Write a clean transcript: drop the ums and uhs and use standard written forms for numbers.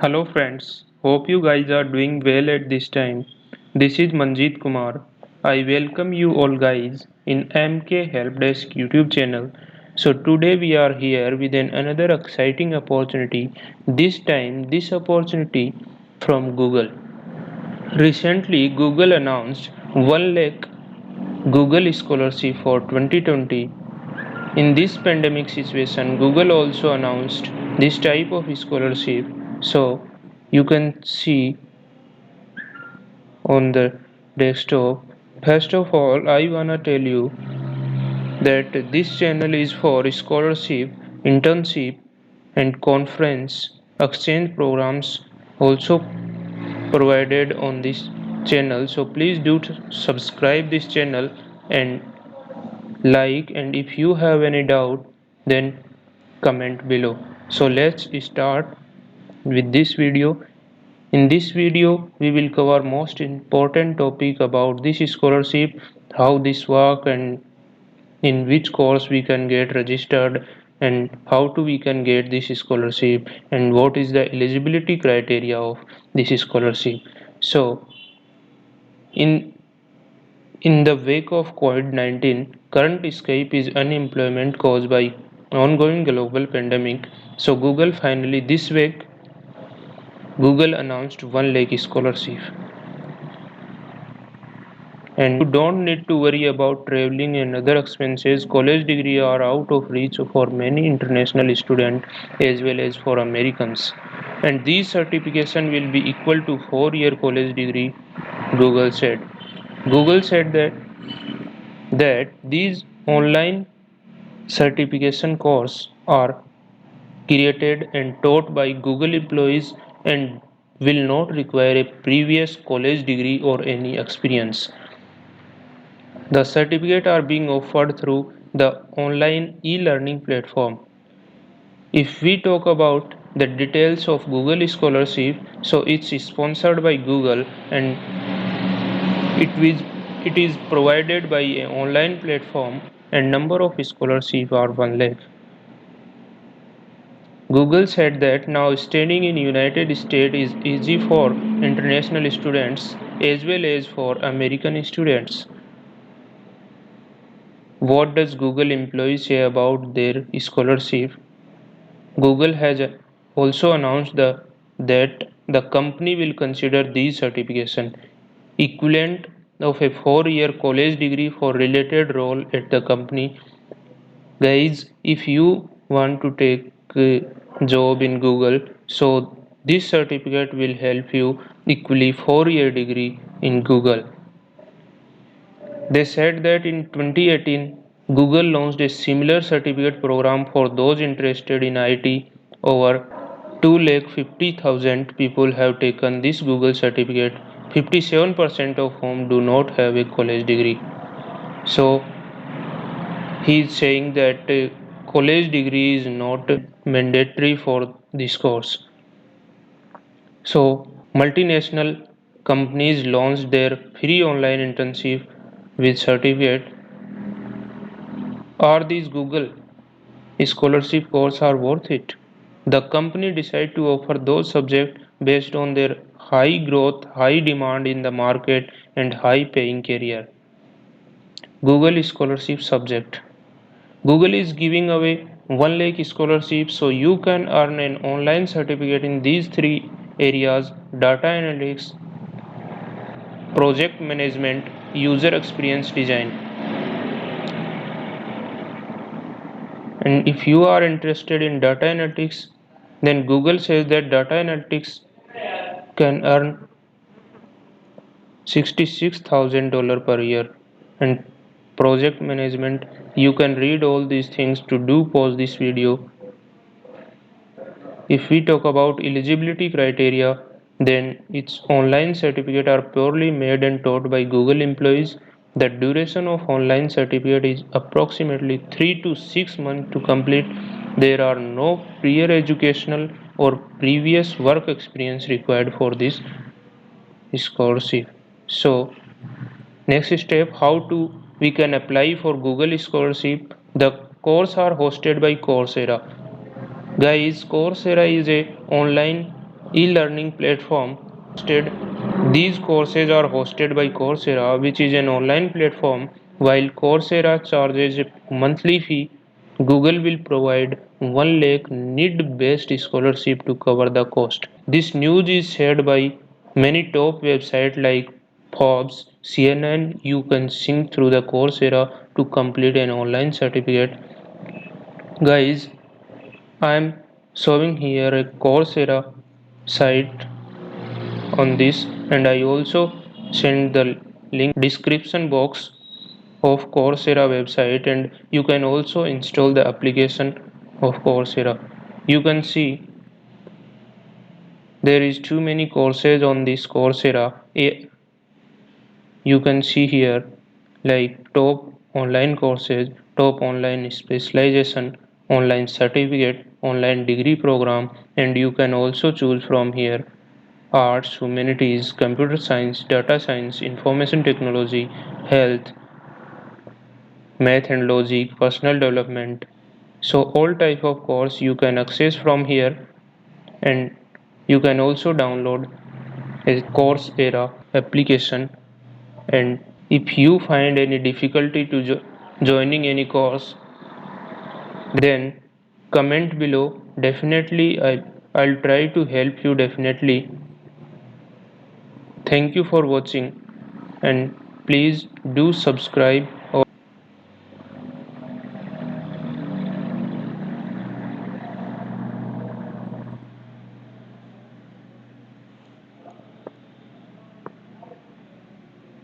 Hello friends, hope you guys are doing well at this time. This is Manjeet Kumar. I welcome you all guys in MK Helpdesk YouTube channel. So today we are here with another exciting opportunity. This opportunity from Google. Recently Google announced 1 lakh Google Scholarship for 2020. In this pandemic situation, Google also announced this type of scholarship. So you can see on the desktop. First of all, I wanna tell you that this channel is for scholarship, internship, and conference exchange programs also provided on this channel. So please do subscribe this channel and like, and if you have any doubt then comment below. So let's start with this video. In this video we will cover most important topic about this scholarship, how this work, and in which course we can get registered, and how to we can get this scholarship, and what is the eligibility criteria of this scholarship. So in in the wake of COVID-19, current escape is unemployment caused by ongoing global pandemic. So Google finally this week Google announced 1 lakh scholarship, and you don't need to worry about traveling and other expenses. College degree are out of reach for many international students as well as for Americans. And these certification will be equal to 4-year college degree, Google said. Google said that these online certification courses are created and taught by Google employees and will not require a previous college degree or any experience. The certificates are being offered through the online e-learning platform. If we talk about the details of Google Scholarship, so it's sponsored by Google, and it is provided by an online platform, and number of scholarships are 1 lakh. Google said that now studying in United States is easy for international students as well as for American students. What does Google employees say about their scholarship? Google has also announced that the company will consider these certification equivalent of a 4-year college degree for related role at the company. Guys, if you want to take a job in Google, so this certificate will help you equally 4-year degree in Google. They said that in 2018, Google launched a similar certificate program for those interested in IT. Over 250,000 people have taken this Google certificate, 57% of whom do not have a college degree. So he is saying that college degree is not mandatory for this course. So multinational companies launched their free online internship with certificate. Are these Google scholarship courses are worth it? The company decided to offer those subjects based on their high growth, high demand in the market, and high paying career. Google scholarship subject. Google is giving away 1 lakh scholarships so you can earn an online certificate in these three areas: data analytics, project management, user experience design. And if you are interested in data analytics, then Google says that data analytics can earn $66,000 per year. And project management, you can read all these things. To do pause this video. If we talk about eligibility criteria, then its online certificate are purely made and taught by Google employees. The duration of online certificate is approximately 3 to 6 months to complete. There are no prior educational or previous work experience required for this scholarship. So next step, how to we can apply for Google scholarship. The course are hosted by Coursera. Guys, Coursera is a online e-learning platform hosted. These courses are hosted by Coursera, which is an online platform. While Coursera charges a monthly fee, Google will provide 1 lakh need-based scholarship to cover the cost. This news is shared by many top websites like Forbes, CNN. You can sync through the Coursera to complete an online certificate. Guys, I am showing here a Coursera site on this, and I also send the link description box of Coursera website, and you can also install the application of Coursera. You can see there is too many courses on this Coursera. You can see here like top online courses, top online specialization, online certificate, online degree program, and you can also choose from here arts, humanities, computer science, data science, information technology, health, math and logic, personal development. So all type of course you can access from here, and you can also download a Coursera application. And if you find any difficulty to joining any course, then comment below. Definitely I'll try to help you definitely. Thank you for watching, and please do subscribe